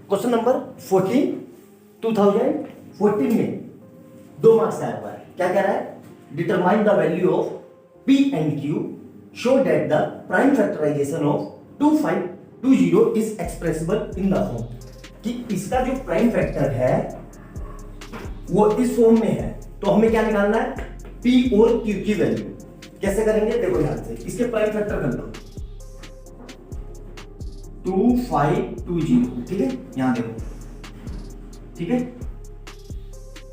Question number 14 2014 में 2 marks आया हुआ है। क्या कह रहा है? Determine the value of P and Q, show that the prime factorisation of 2520 is expressible in the form, कि इसका जो प्राइम फैक्टर है वो इस फॉर्म में है। तो हमें क्या निकालना है? P और Q की वैल्यू। कैसे करेंगे? देखो ध्यान से, इसके प्राइम फैक्टर कर लो 2520, ठीक है, यहां देखो, ठीक है,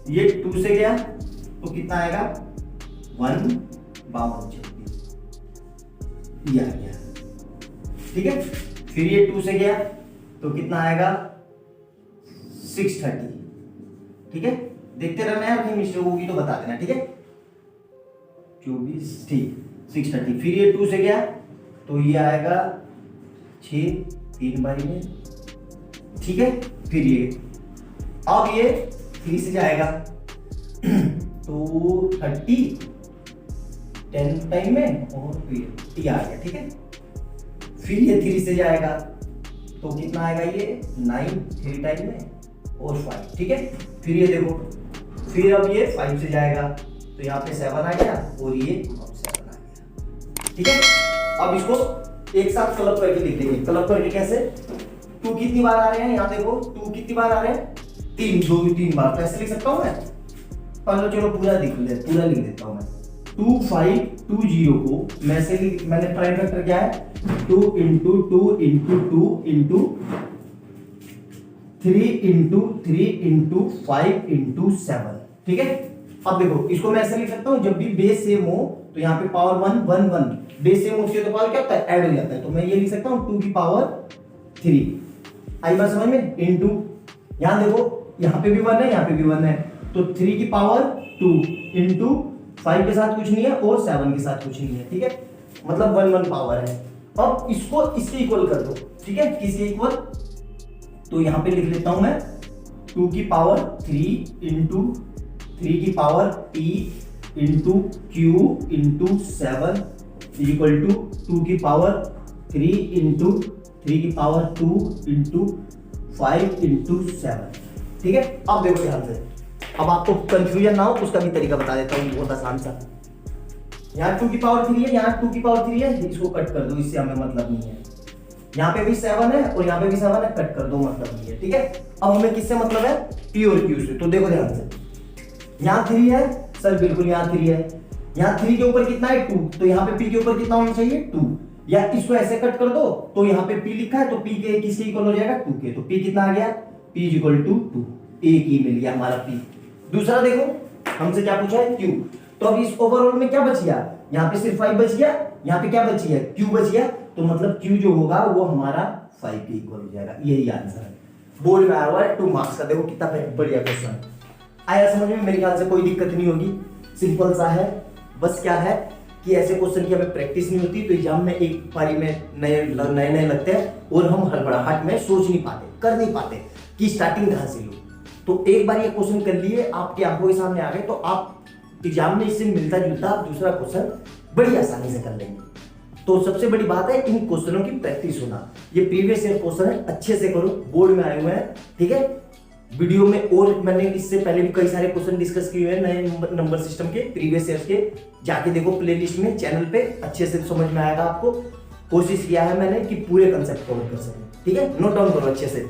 ये 2 से गया तो कितना आएगा? 1 52 ये आ गया, ठीक है। फिर ये 2 से गया तो कितना आएगा? 630, ठीक है। देखते रहना है, कहीं मिस्टेक होगी तो बता देना, ठीक है। 24, ठीक, 630। फिर ये 2 से गया तो ये आएगा 6 3 बाई में, ठीक है। फिर ये अब ये 3 से जाएगा तो 30 10 टाइम में और फिर ये आ गया, ठीक है। फिर ये 3 से जाएगा तो कितना आएगा? ये 9 3 टाइम में और 5, ठीक है। फिर ये देखो, फिर अब ये 5 से जाएगा तो यहाँ पे 7 आ गया और ये 7 आ गया, ठीक है। अब इसको एक साथ क्लब करके लिख देंगे। क्लब करके कैसे? 2 कितनी बार आ रहे हैं? यहाँ देखो 2 कितनी बार आ रहे हैं? 3 बार। तो ऐसे लिख सकता हूँ मैं? चलो पूरा लिख देता हूँ मैं। 2520 को मैंने प्राइम फैक्टर क्या है? 2 into 2 into 2 into 3 into 3 into 5 into 7, ठीक है। अब देखो, इसको मैं ऐसे लिख सकता हूँ, जब भी बेस सेम हो तो यहाँ पे पावर 1 1 1, बेस सेम होती है तो पावर क्या होता है? ऐड हो जाता है। तो मैं ये लिख सकता हूँ 2 की पावर 3, आई बात समझ में? इनटू, यहाँ देखो, यहाँ पे भी 1 है, यहाँ पे भी 1 है, तो 3 की पावर 2 इनटू 5 के साथ कुछ नहीं है और 7 के साथ कुछ नहीं है, ठीक है, मतलब 1 1 पावर है। अब इसको इसके इक्वल कर दो, ठीक है। किसके इक्वल? तो यहां पे लिख लेता हूं मैं 2 की पावर 3 इंटू 3 की power P into Q into 7 equal to 2 की पावर 3 इंटू 3 की पावर 2 इंटू 5 इंटू 7, ठीक है। अब देखो ध्यान से, अब आपको कंफ्यूजन ना हो उसका भी तरीका बता देता हूँ, बहुत आसान सा। यहाँ 2 की पावर 3 है, यहाँ 2 की पावर 3 है, इसको कट कर दो, इससे हमें मतलब नहीं है। यहाँ पे भी 7 है और यहाँ पे भी 7 है, कट कर दो, मतलब नहीं है, ठीक है। अब हमें किससे मतलब है? P और Q से। तो देखो ध्यान से, यहाँ 3 है सर, बिल्कुल यहाँ 3 है, यहाँ 3 के ऊपर कितना है? 2, तो यहाँ पे P के ऊपर कितना होना चाहिए? 2, या इसको ऐसे कट कर दो तो यहाँ पे P लिखा है तो P के किसके इक्वल हो जाएगा? 2 के। तो P कितना आ गया? P इक्वल टू 2, एक ही मिल गया हमारा P। दूसरा देखो, हमसे क्या पूछा है? Q। तो अब इस ओवरऑल में क्या बच गया? यहाँ पे सिर्फ 5 बच गया, यहाँ पे क्या बच गया? Q बच गया, तो मतलब Q जो होगा वो हमारा 5 के इक्वल हो जाएगा। यही आंसर है, बोर्ड में आया हुआ है 2 मार्क्स का। देखो कितना बढ़िया क्वेश्चन आया, समझ में? मेरे ख्याल से कोई दिक्कत नहीं होगी, सिंपल सा है। बस क्या है कि ऐसे क्वेश्चन की हमें प्रैक्टिस नहीं होती, तो एग्जाम में एक बारी में नए लगते हैं और हम हड़बड़ाहट में सोच नहीं पाते, कर नहीं पाते कि स्टार्टिंग कहाँ से लो। तो एक बार ये क्वेश्चन कर लिए, आपकी आंखों के सामने आ गए, तो आप एग्जाम में इससे मिलता जुलता दूसरा क्वेश्चन बड़ी आसानी से कर लेंगे। तो सबसे बड़ी बात है इन क्वेश्चनों की प्रैक्टिस होना। ये प्रीवियस ईयर क्वेश्चन है, अच्छे से करो, बोर्ड में आए हुए हैं, ठीक है। वीडियो में और मैंने इससे पहले भी कई सारे क्वेश्चन डिस्कस किए हुए हैं नए नंबर सिस्टम के, प्रीवियस ईयर के, जाके देखो प्लेलिस्ट में, चैनल पे, अच्छे से समझ में आएगा आपको। कोशिश किया है मैंने कि पूरे कंसेप्ट कवर कर सकें, ठीक है। नोट डाउन करो अच्छे से।